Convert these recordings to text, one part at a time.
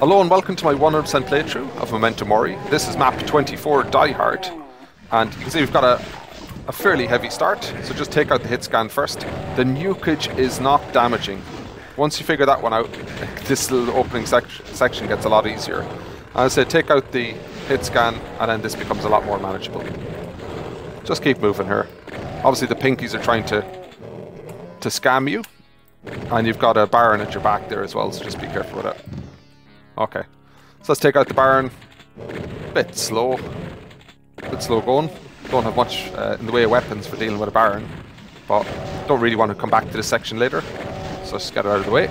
Hello and welcome to my 100% playthrough of Memento Mori. This is Map24 Diehard, and you can see we've got a fairly heavy start, so just take out the hit scan first. The nukage is not damaging. Once you figure that one out, this little opening section gets a lot easier. As I said, take out the hit scan and then this becomes a lot more manageable. Just keep moving here. Obviously the pinkies are trying to scam you, and you've got a Baron at your back there as well, so just be careful with it. Okay, so let's take out the Baron. Bit slow going. Don't have much in the way of weapons for dealing with a Baron, but don't really want to come back to this section later, so just get it out of the way.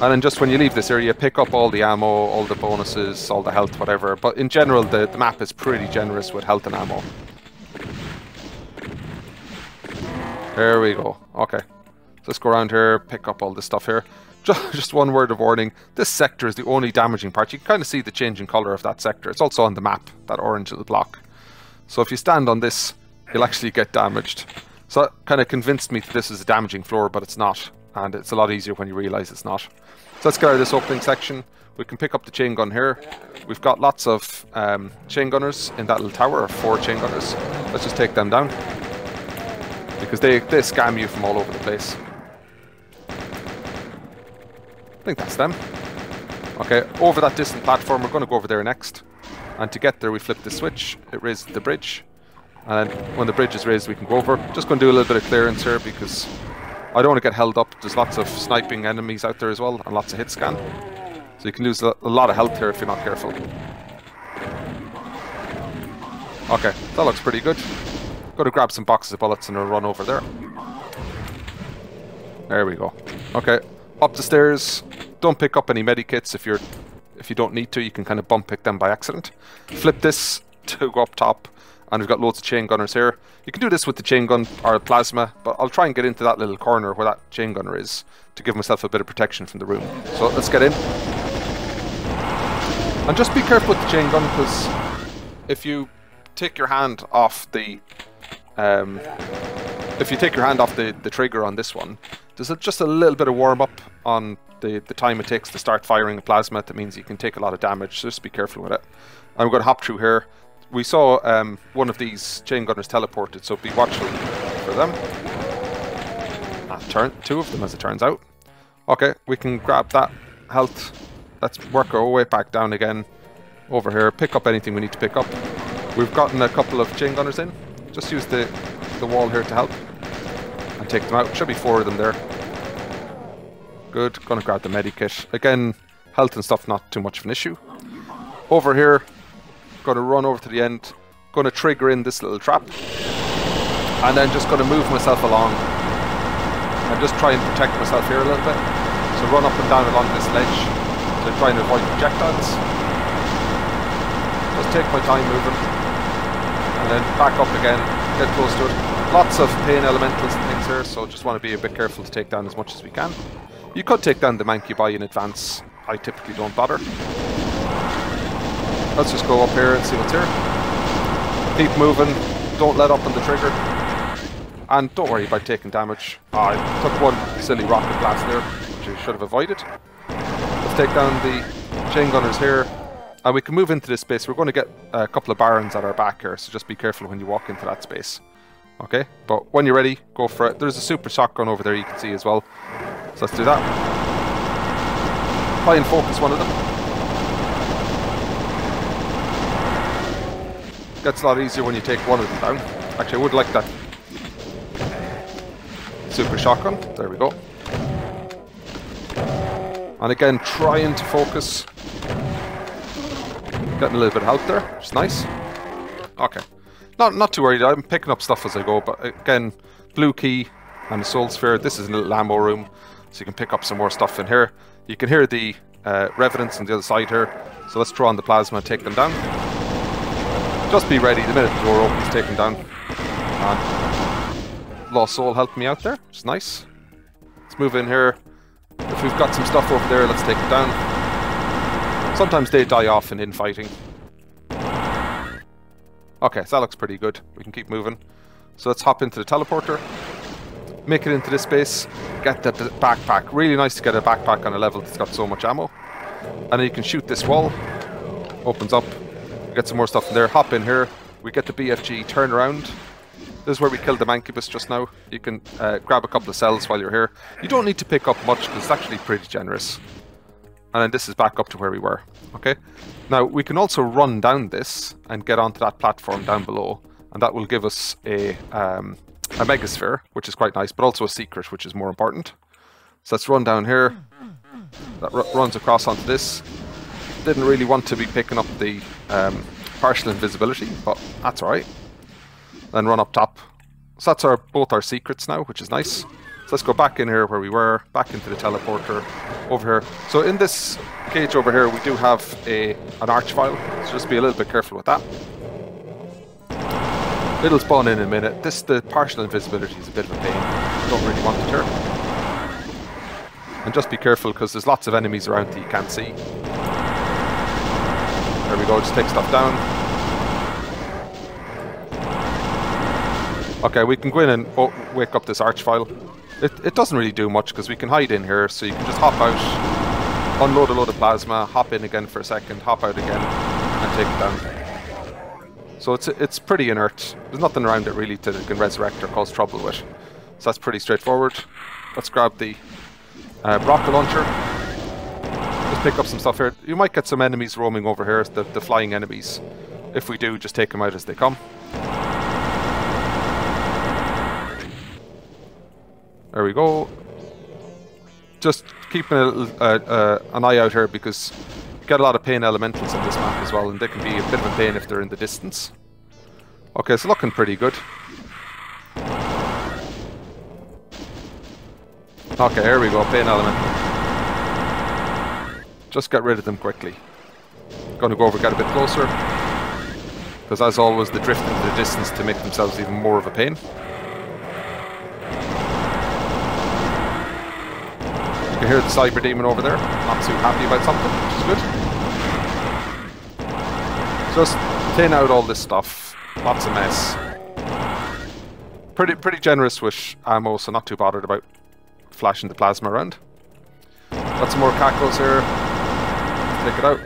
And then just when you leave this area, pick up all the ammo, all the bonuses, all the health, whatever. But in general, the map is pretty generous with health and ammo. There we go. Okay, so let's go around here, pick up all this stuff here. Just one word of warning, this sector is the only damaging part. You can kind of see the changing colour of that sector. It's also on the map, that orange little block. So if you stand on this, you'll actually get damaged. So that kind of convinced me that this is a damaging floor, but it's not. And it's a lot easier when you realise it's not. So let's get out of this opening section. We can pick up the chain gun here. We've got lots of chain gunners in that little tower, 4 chain gunners. Let's just take them down, because they scam you from all over the place. I think that's them. Okay, over that distant platform, we're going to go over there next. And to get there, we flip the switch. It raises the bridge. And when the bridge is raised, we can go over. Just going to do a little bit of clearance here, because I don't want to get held up. There's lots of sniping enemies out there as well, and lots of hit scan. So you can lose a lot of health here if you're not careful. Okay, that looks pretty good. Got to grab some boxes of bullets and we'll run over there. There we go. Okay, up the stairs. Don't pick up any Medi Kits if you don't need to. You can kind of bump pick them by accident. Flip this to go up top, and we've got loads of chain gunners here. You can do this with the chain gun or plasma, but I'll try and get into that little corner where that chain gunner is to give myself a bit of protection from the room. So let's get in. And just be careful with the chain gun, because if you take your hand off the trigger on this one, there's just a little bit of warm up on the time it takes to start firing a plasma. That means you can take a lot of damage, so just be careful with it. And we're going to hop through here. We saw one of these chain gunners teleported, so be watchful for them. 2 of them, as it turns out. Okay, we can grab that health. Let's work our way back down again. Over here, pick up anything we need to pick up. We've gotten a couple of chain gunners in. Just use the wall here to help and take them out. Should be 4 of them there. Good. Gonna grab the Medi Kit. Again, health and stuff not too much of an issue. Over here, gonna run over to the end. Gonna trigger in this little trap, and then just gonna move myself along and just try and protect myself here a little bit. So run up and down along this ledge to try and avoid projectiles. Just take my time moving, and then back up again, get close to it. Lots of pain elementals and things here, so just want to be a bit careful to take down as much as we can. You could take down the mank you buy in advance. I typically don't bother. Let's just go up here and see what's here. Keep moving, don't let up on the trigger. And don't worry about taking damage. I took one silly rocket blast there, which you should have avoided. Let's take down the chain gunners here. And we can move into this space. We're going to get a couple of Barons at our back here, so just be careful when you walk into that space. Okay, but when you're ready, go for it. There's a super shotgun over there you can see as well. So let's do that. Try and focus one of them. Gets a lot easier when you take one of them down. Actually, I would like that super shotgun. There we go. And again, trying to focus. Getting a little bit of health there, which is nice. Okay. Not too worried. I'm picking up stuff as I go, but again, blue key and the soul sphere. This is a little ammo room, so you can pick up some more stuff in here. You can hear the revenants on the other side here, so let's throw on the plasma and take them down. Just be ready the minute the door opens, take them down. And Lost Soul helped me out there, which is nice. Let's move in here. If we've got some stuff over there, let's take it down. Sometimes they die off in infighting. Okay, so that looks pretty good. We can keep moving. So let's hop into the teleporter. make it into this space, get the backpack. Really nice to get a backpack on a level that's got so much ammo. And then you can shoot this wall. Opens up. Get some more stuff in there. Hop in here. We get the BFG, turn around. This is where we killed the Mancubus just now. You can grab a couple of cells while you're here. You don't need to pick up much because it's actually pretty generous. And then this is back up to where we were. Okay. Now we can also run down this and get onto that platform down below, and that will give us a megasphere, which is quite nice, but also a secret, which is more important. So let's run down here. That runs across onto this. Didn't really want to be picking up the partial invisibility, but that's alright. Then run up top. So that's both our secrets now, which is nice. So let's go back in here where we were, back into the teleporter, over here. So in this cage over here, we do have an arch file, so just be a little bit careful with that. It'll spawn in a minute. The partial invisibility is a bit of a pain. Don't really want it here. And just be careful because there's lots of enemies around that you can't see. There we go, just take stuff down. Okay, we can go in and wake up this arch file. It doesn't really do much because we can hide in here, so you can just hop out, unload a load of plasma, hop in again for a second, hop out again, and take it down. So it's pretty inert. There's nothing around it really that it can resurrect or cause trouble with. So that's pretty straightforward. Let's grab the rocket launcher. Just pick up some stuff here. You might get some enemies roaming over here, the flying enemies. If we do, just take them out as they come. There we go. Just keeping an eye out here because you get a lot of pain elementals on this map as well, and they can be a bit of a pain if they're in the distance. Okay, it's looking pretty good. Okay, here we go, pain elemental. Just get rid of them quickly. Gonna go over, get a bit closer. Because as always, they drift into the distance to make themselves even more of a pain. You can hear the Cyberdemon over there, not too happy about something, which is good. Just clean out all this stuff, lots of mess. Pretty generous with ammo, so not too bothered about flashing the plasma around. Got some more cacos here. Take it out.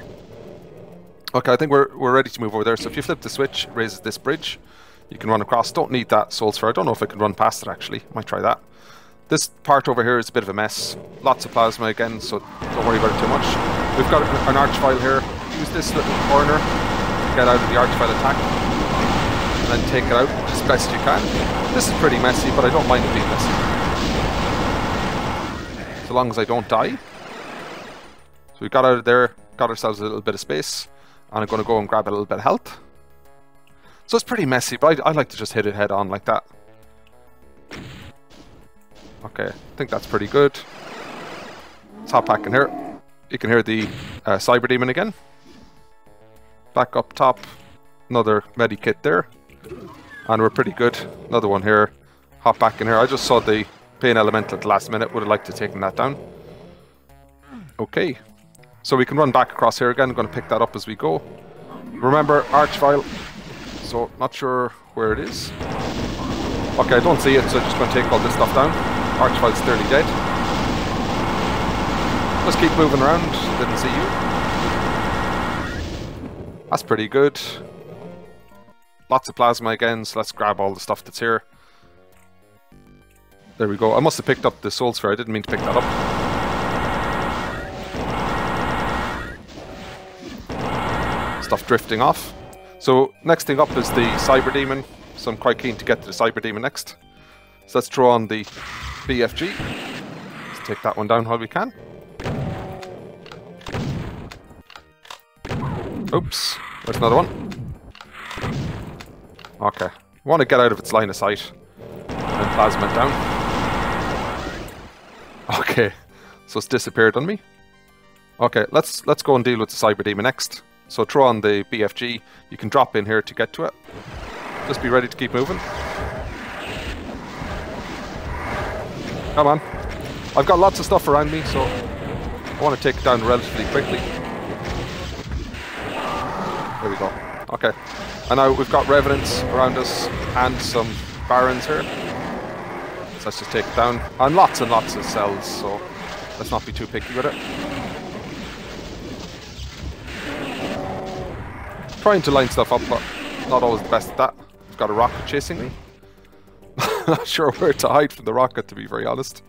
Okay, I think we're ready to move over there. So if you flip the switch, it raises this bridge. You can run across. Don't need that soul sphere. I don't know if I can run past it actually. Might try that. This part over here is a bit of a mess. Lots of plasma again, so don't worry about it too much. We've got an arch file here. Use this little corner to get out of the arch file attack. And then take it out as best you can. This is pretty messy, but I don't mind it being messy. So long as I don't die. So we got out of there, got ourselves a little bit of space. And I'm going to go and grab a little bit of health. So it's pretty messy, but I like to just hit it head on like that. Okay, I think that's pretty good. Let's hop back in here. You can hear the Cyberdemon again. Back up top. Another Medi Kit there. And we're pretty good. Another one here. Hop back in here. I just saw the pain elemental at the last minute. Would have liked to have taken that down. Okay. So we can run back across here again. I'm going to pick that up as we go. Remember, arch file. So, not sure where it is. Okay, I don't see it, so I'm just going to take all this stuff down. Arch file's clearly dead. Just keep moving around. Didn't see you. That's pretty good. Lots of plasma again, so let's grab all the stuff that's here. There we go. I must have picked up the soul sphere. I didn't mean to pick that up. Stuff drifting off. So next thing up is the Cyberdemon. So I'm quite keen to get to the Cyberdemon next. So let's throw on the BFG. Let's take that one down while we can. Oops, there's another one. Okay, I want to get out of its line of sight. And plasma it down. Okay, so it's disappeared on me. Okay, let's go and deal with the Cyberdemon next. So throw on the BFG. You can drop in here to get to it. Just be ready to keep moving. Come on. I've got lots of stuff around me, so I want to take it down relatively quickly. There we go. Okay. And now we've got Revenants around us and some Barons here. So let's just take it down. And lots of cells, so let's not be too picky with it. trying to line stuff up, but not always the best at that. I've got a rocket chasing me. Not sure where to hide from the rocket, to be very honest.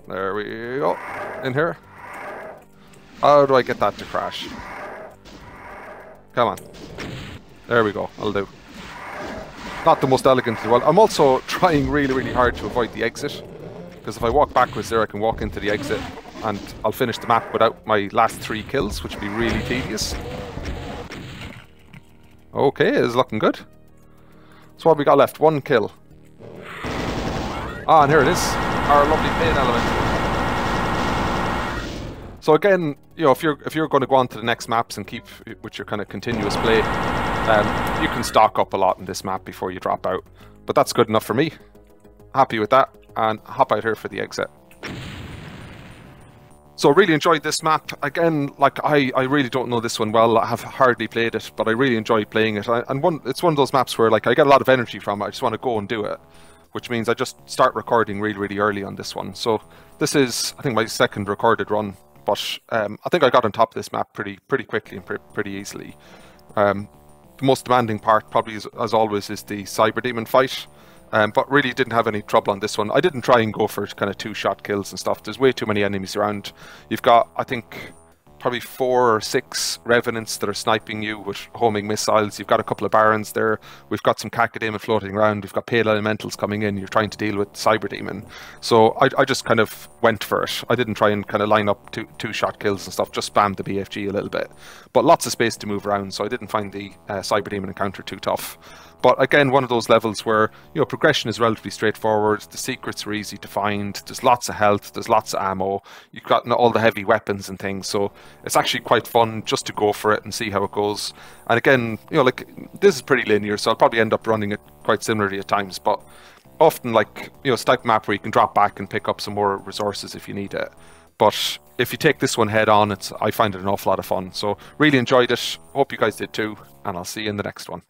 There we go. In here. How do I get that to crash? Come on. There we go. I'll do. Not the most elegant as well. I'm also trying really, really hard to avoid the exit. Because if I walk backwards there, I can walk into the exit and I'll finish the map without my last 3 kills, which would be really tedious. Okay, it's looking good. So what have we got left? 1 kill. Ah, and here it is. Our lovely pain element. So again, you know, if you're going to go on to the next maps and keep with your kind of continuous play, you can stock up a lot in this map before you drop out. But that's good enough for me. Happy with that, and hop out here for the exit. So really enjoyed this map. Again, like I really don't know this one well. I have hardly played it, but I really enjoy playing it. And it's one of those maps where like I get a lot of energy from it. I just want to go and do it, which means I just start recording really, really early on this one. So this is, I think, my 2nd recorded run. But I think I got on top of this map pretty quickly and pretty easily. The most demanding part, probably as always, is the Cyberdemon fight. But really didn't have any trouble on this one. I didn't try and go for kind of 2-shot kills and stuff. There's way too many enemies around. You've got, I think, probably 4 or 6 revenants that are sniping you with homing missiles. You've got a couple of barons there. We've got some Cacodemon floating around. We've got pale elementals coming in. You're trying to deal with Cyberdemon. So I just kind of went for it. I didn't try and kind of line up 2-shot kills and stuff. Just spammed the BFG a little bit. But lots of space to move around. So I didn't find the Cyberdemon encounter too tough. But again, one of those levels where, you know, progression is relatively straightforward. The secrets are easy to find. There's lots of health. There's lots of ammo. You've got all the heavy weapons and things. So it's actually quite fun just to go for it and see how it goes. And again, you know, like, this is pretty linear, so I'll probably end up running it quite similarly at times. But often, like, you know, it's type map where you can drop back and pick up some more resources if you need it. But if you take this one head on, I find it an awful lot of fun. So really enjoyed it. Hope you guys did too. And I'll see you in the next one.